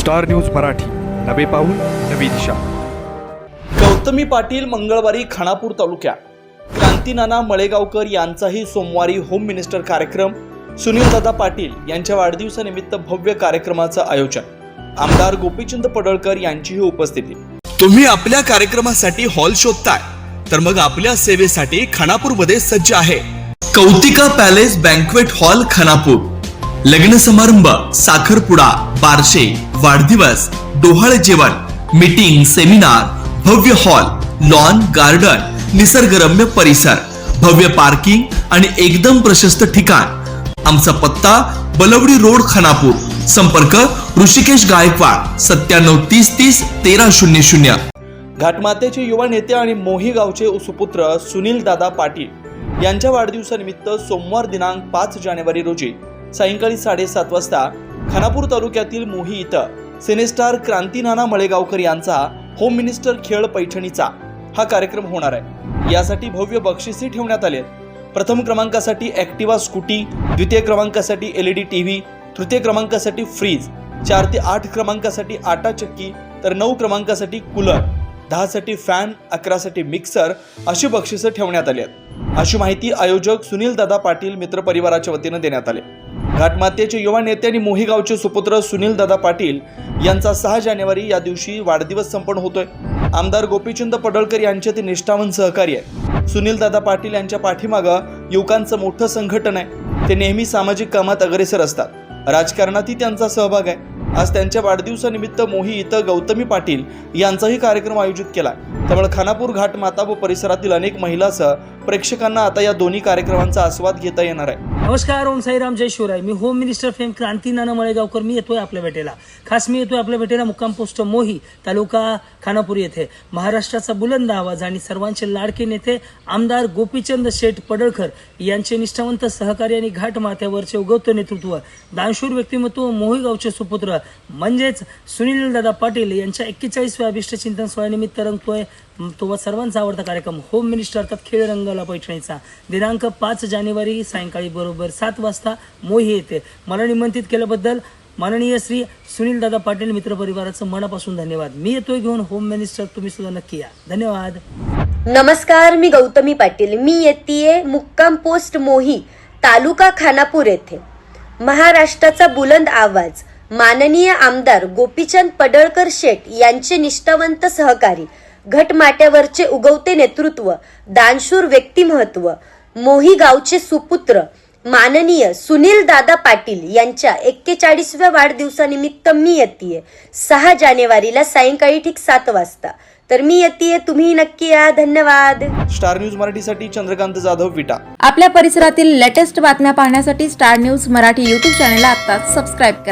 Star news Marathi, नवे पाऊल नवी दिशा। गौतमी पाटील मंगळवारी खानापूर तालुक्यात क्रांतीनाना मळेगावकर यांचाही सोमवारी होम मिनिस्टर कार्यक्रम, सुनीलदादा पाटील यांच्या वाढदिवसानिमित्त भव्य कार्यक्रमाचं आयोजन, आमदार गोपीचंद पडळकर यांचीही उपस्थिती। तुम्ही आपल्या कार्यक्रमासाठी हॉल शोधताय तर मग आपल्या सेवेसाठी खानापूरमध्ये सज्ज आहे कौतिका पॅलेस बँक्वेट हॉल खानापूर। लग्न समारंभ, साखरपुडा, बारशे, वाढदिवस, डोहाळे जेवण, मीटिंग, सेमिनार, भव्य हॉल, लॉन, गार्डन, निसर्गरम्य परिसर, भव्य पार्किंग आणि एकदम प्रशस्त ठिकाण। आमचा पत्ता बलवडी रोड खानापूर। संपर्क ऋषिकेश गायकवाड 9730301300। घाटमातेचे युवा नेते आणि मोही गावचे सुपुत्र सुनीलदादा पाटील यांच्या वाढदिवसानिमित्त सोमवार दिनांक 5 जानेवारी रोजी सायंकाळी 7:30 वाजता खानापूर तालुक्यातील मोही इथं सिनेस्टार क्रांतीनाना मळेगावकर यांचा होम मिनिस्टर खेळ पैठणीचा हा कार्यक्रम होणार आहे। यासाठी भव्य बक्षिसे ठेवण्यात आले। प्रथम क्रमांकासाठी ॲक्टिवा स्कूटी, द्वितीय क्रमांकासाठी LED टीव्ही, तृतीय क्रमांकासाठी फ्रीज, 4 ते 8 क्रमांकासाठी आटा चक्की, तर 9 क्रमांकासाठी कूलर, 10 साठी फॅन, 11 साठी मिक्सर अशी बक्षिसे ठेवण्यात आली आहेत, अशी माहिती आयोजक सुनीलदादा पाटील मित्र परिवाराच्या वतीने देण्यात आले। घाटमातेचे युवा नेते आणि मोही गावचे सुपुत्र सुनीलदादा पाटील यांचा 6 जानेवारी या दिवशी वाढदिवस संपन्न होतोय। आमदार गोपीचंद पडळकर यांचे ते निष्ठावंत सहकारी आहे। सुनीलदादा पाटील यांच्या पाठीमागं युवकांचं मोठं संघटन आहे। ते नेहमी सामाजिक कामात अग्रेसर असतात। राजकारणातही त्यांचा सहभाग आहे। आज त्यांच्या वाढदिवसानिमित्त मोही इथं गौतमी पाटील यांचाही कार्यक्रम आयोजित केला। त्यामुळे खानापूर घाट माता व परिसरातील अनेक महिलांसह प्रेक्षकांना आता या दोन्ही कार्यक्रमांचा आस्वाद घेता येणार आहे। नमस्कार, ओम साईराम, जय शिवराय। मी होम मिनिस्टर फेम क्रांतीनाना मळेगावकर। मी येतोय आपल्या भेटेला। खास मी येतोय आपल्या भेटेला मुक्काम पोस्ट मोही, तालुका खानापूर येथे। महाराष्ट्राचा बुलंद आवाज आणि सर्वांचे लाडके नेते आमदार गोपीचंद शेठ पडळकर यांचे निष्ठावंत सहकारी आणि घाट माथ्यावरचे उगवते नेतृत्व, दानशूर व्यक्तिमत्व, मोही गावचे सुपुत्र म्हणजेच सुनीलदादा पाटील यांच्या 41व्या अभिष्ट चिंतन सोहळ्यानिमित्त रंगतोय तो सर्वांचा आवडता कार्यक्रम होम मिनिस्टर अर्थात खेळ रंगाला पैठणीचा। दिनांक 5 जानेवारी सायंकाळी बरोबर 7 वाजता मोही येथे। मला निमंत्रित केल्याबद्दल माननीय श्री सुनीलदादा पाटील मित्र परिवाराचं मनापासून धन्यवाद। मी येतोय घेऊन होम मिनिस्टर, तुम्ही सुद्धा नक्की या। धन्यवाद। नमस्कार, मी गौतमी पाटील। मी येतेय मुक्काम पोस्ट मोही, तालुका खानापूर येथे। महाराष्ट्राचा बुलंद आवाज माननीय आमदार गोपीचंद पडळकर शेठ यांचे निष्ठावंत सहकारी, घटमाट्यावरचे उगवते नेतृत्व, दानशूर व्यक्तिमत्व, मोही गावचे सुपुत्र माननीय सुनीलदादा पाटील यांच्या 41व्या वाढदिवसानिमित्त मी येतेय 6 जानेवारीला सायंकाळी ठीक 7 वाजता। तर मी येतेय, तुम्ही नक्की या। धन्यवाद। स्टार न्यूज मराठीसाठी चंद्रकांत जाधव, विटा। आपल्या परिसरातील लेटेस्ट बातम्या पाहण्यासाठी स्टार न्यूज मराठी YouTube चॅनलला आत्ताच सबस्क्राईब करा